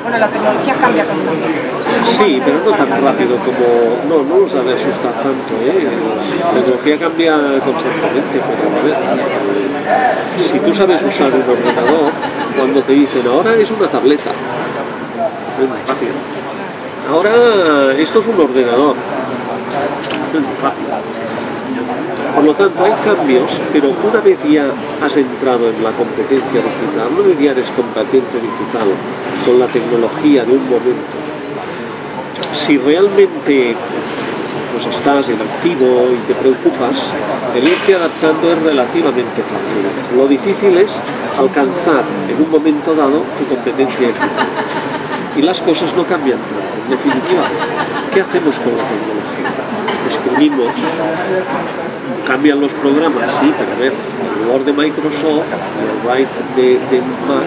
Bueno, la tecnología cambia constantemente. Sí, pero no tan rápido como... No nos ha de asustar tanto, ¿eh? La tecnología cambia constantemente, pero a ver, si tú sabes usar un ordenador, cuando te dicen ahora es una tableta, es muy rápido. Ahora esto es un ordenador, es muy rápido. Por lo tanto, hay cambios, pero una vez ya has entrado en la competencia digital, una vez ya eres competente digital con la tecnología de un momento, si realmente pues estás en activo y te preocupas, el irte adaptando es relativamente fácil. Lo difícil es alcanzar en un momento dado tu competencia digital. Y las cosas no cambian tanto. En definitiva, ¿qué hacemos con la tecnología? Escribimos, cambian los programas, sí, pero a ver, el Word de Microsoft, el Write de Mac,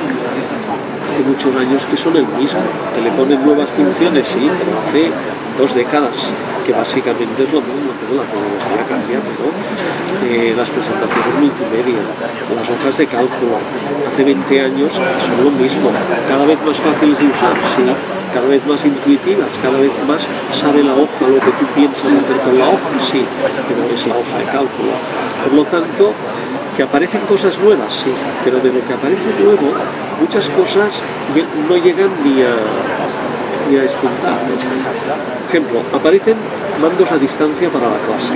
hace muchos años que son el mismo, que le ponen nuevas funciones, sí, pero hace 2 décadas, que básicamente es lo mismo, pero la tecnología cambia, ¿no? Las presentaciones multimedia, las hojas de cálculo, hace 20 años son lo mismo, cada vez más fáciles de usar, sí, cada vez más intuitivas, cada vez más sabe la hoja lo que tú piensas hacer con la hoja, sí, pero es la hoja de cálculo. Por lo tanto, que aparecen cosas nuevas, sí, pero de lo que aparece nuevo, muchas cosas no llegan ni a despuntar. Por ejemplo, aparecen mandos a distancia para la clase,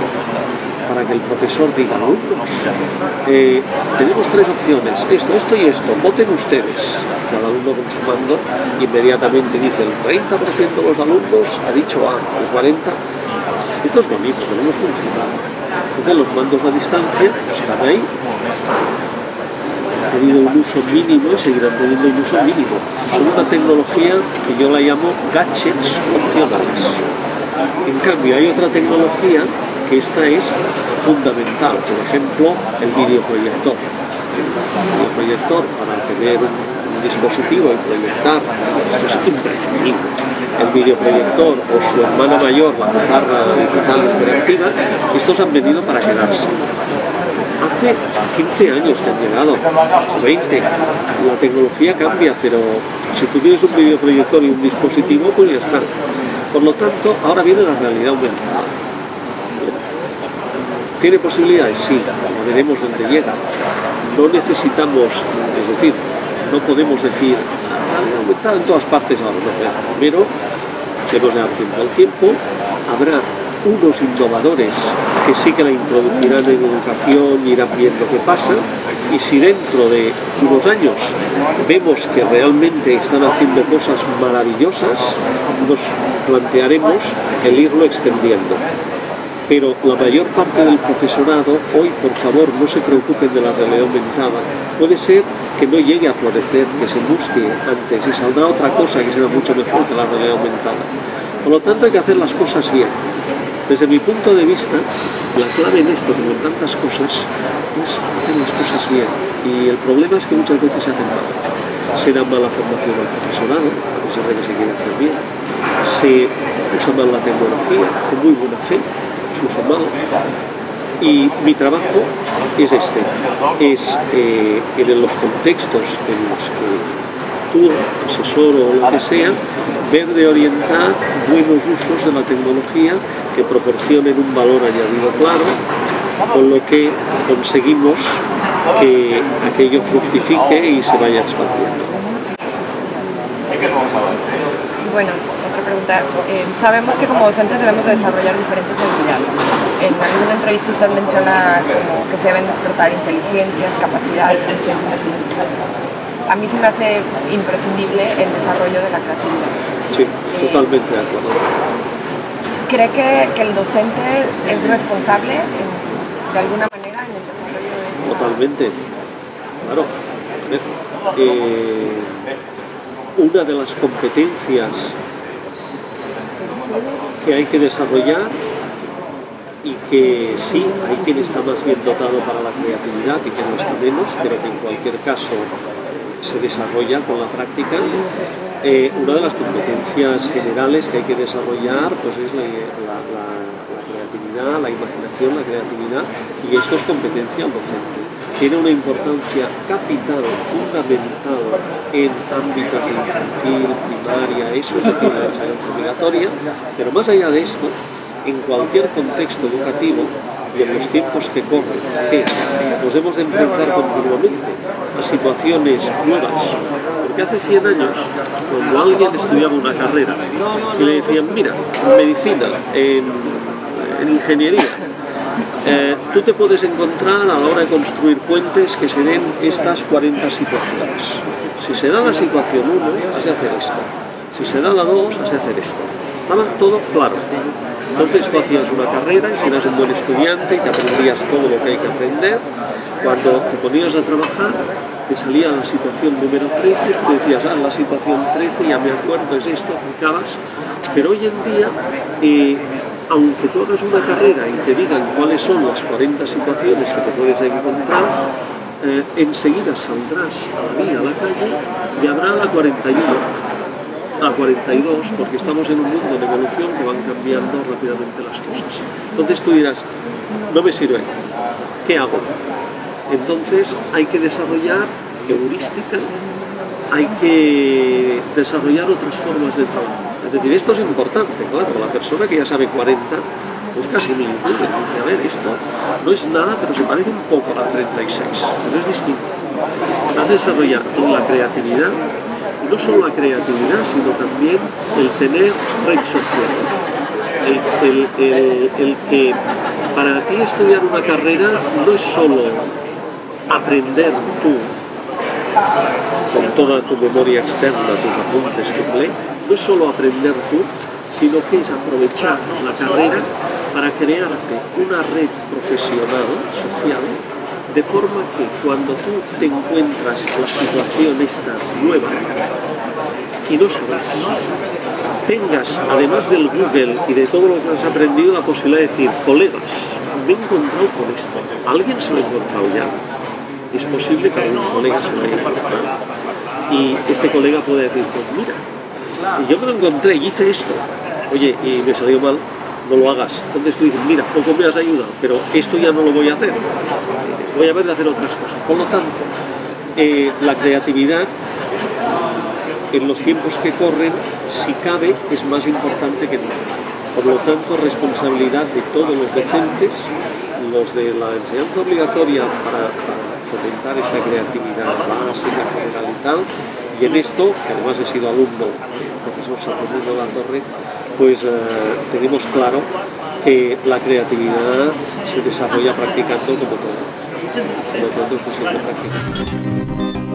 para que el profesor diga, alumnos, tenemos 3 opciones, esto y esto, voten ustedes. Cada alumno con su mando, inmediatamente dice el 30% de los alumnos ha dicho A, el 40%. Esto es bonito, pero no funciona. Entonces los mandos a distancia están ahí, han tenido un uso mínimo y seguirán teniendo un uso mínimo. Son una tecnología que yo la llamo gadgets opcionales. En cambio hay otra tecnología que esta es fundamental, por ejemplo el videoproyector. El videoproyector para tener un dispositivo y proyectar, esto es imprescindible. El videoproyector o su hermana mayor, la pizarra digital interactiva, estos han venido para quedarse. Hace 15 años que han llegado, 20, la tecnología cambia, pero si tú tienes un videoproyector y un dispositivo, pues ya está. Por lo tanto, ahora viene la realidad aumentada. ¿Tiene posibilidades? Sí, lo veremos dónde llega. No necesitamos, es decir, no podemos decir aumentar en todas partes ahora, no. Primero, debemos de dar tiempo al tiempo, habrá unos innovadores que sí que la introducirán en educación y irán viendo qué pasa, y si dentro de unos años vemos que realmente están haciendo cosas maravillosas, nos plantearemos el irlo extendiendo. Pero la mayor parte del profesorado, hoy por favor no se preocupen de la realidad aumentada, puede ser que no llegue a florecer, que se busque antes y saldrá otra cosa que será mucho mejor que la realidad aumentada. Por lo tanto hay que hacer las cosas bien. Desde mi punto de vista, la clave en esto, como en tantas cosas, es hacer las cosas bien. Y el problema es que muchas veces se hacen mal. Se da mala formación al profesorado, a pesar de que se quiere hacer bien. Se usa mal la tecnología, con muy buena fe, se usa mal. Y mi trabajo es este, es en los contextos en los que tú, asesor o lo que sea, ver de orientar buenos usos de la tecnología que proporcionen un valor añadido claro, con lo que conseguimos que aquello fructifique y se vaya expandiendo. Bueno, otra pregunta. Sabemos que como docentes debemos de desarrollar diferentes habilidades. En alguna entrevista usted menciona como que se deben despertar inteligencias, capacidades, funciones inteligentes. A mí se me hace imprescindible el desarrollo de la creatividad. Sí, totalmente de acuerdo. ¿Cree que el docente es responsable de alguna manera en el desarrollo de esto? Totalmente, claro. A ver, una de las competencias que hay que desarrollar y que sí, hay quien está más bien dotado para la creatividad y que no está menos, pero que en cualquier caso se desarrolla con la práctica. Una de las competencias generales que hay que desarrollar pues es la creatividad creatividad, la imaginación, la creatividad, y esto es competencia al docente. Tiene una importancia capital, fundamental en ámbitos de infantil, primaria, eso es lo que es la enseñanza obligatoria, pero más allá de esto, en cualquier contexto educativo y en los tiempos que corren, que nos hemos de enfrentar continuamente a situaciones nuevas. Porque hace 100 años, cuando alguien estudiaba una carrera y le decían, mira, medicina, en ingeniería, tú te puedes encontrar a la hora de construir puentes que se den estas 40 situaciones. Si se da la situación 1, has de hacer esto. Si se da la 2, has de hacer esto. Estaba todo claro. Entonces tú hacías una carrera y si eras un buen estudiante y te aprendías todo lo que hay que aprender, cuando te ponías a trabajar, te salía la situación número 13, tú decías, la situación 13, ya me acuerdo, es esto, aplicabas. Pero hoy en día, aunque tú hagas una carrera y te digan cuáles son las 40 situaciones que te puedes encontrar, enseguida saldrás a la vía, a la calle, y habrá la 41. A 42, porque estamos en un mundo de evolución que van cambiando rápidamente las cosas. Entonces tú dirás, no me sirve, ¿qué hago? Entonces hay que desarrollar heurística, hay que desarrollar otras formas de trabajo. Es decir, esto es importante, claro, la persona que ya sabe 40 busca similitudes, dice, a ver, esto no es nada, pero se parece un poco a la 36, pero es distinto. Has de desarrollar la creatividad, no solo la creatividad, sino también el tener red social. El que para ti estudiar una carrera no es solo aprender tú con toda tu memoria externa, tus apuntes, tu play, no es solo aprender tú, sino que es aprovechar la carrera para crearte una red profesional, social, de forma que cuando tú te encuentras en la situación esta nueva y no sabes, tengas, además del Google y de todo lo que has aprendido, la posibilidad de decir, colegas, me he encontrado con esto, alguien se lo ha encontrado ya, es posible que algún colega se lo haya encontrado, y este colega puede decir, pues mira, yo me lo encontré y hice esto, oye, y me salió mal, no lo hagas. Entonces tú dices, mira, poco me has ayudado, pero esto ya no lo voy a hacer, voy a ver de hacer otras cosas. Por lo tanto, la creatividad en los tiempos que corren, si cabe, es más importante que nunca. Por lo tanto, responsabilidad de todos los docentes, los de la enseñanza obligatoria para fomentar esta creatividad básica, general y tal, y en esto, que además he sido alumno del profesor Saturnino Latorre, pues tenemos claro que la creatividad se desarrolla practicando como todo. Por lo tanto, es posible practicar.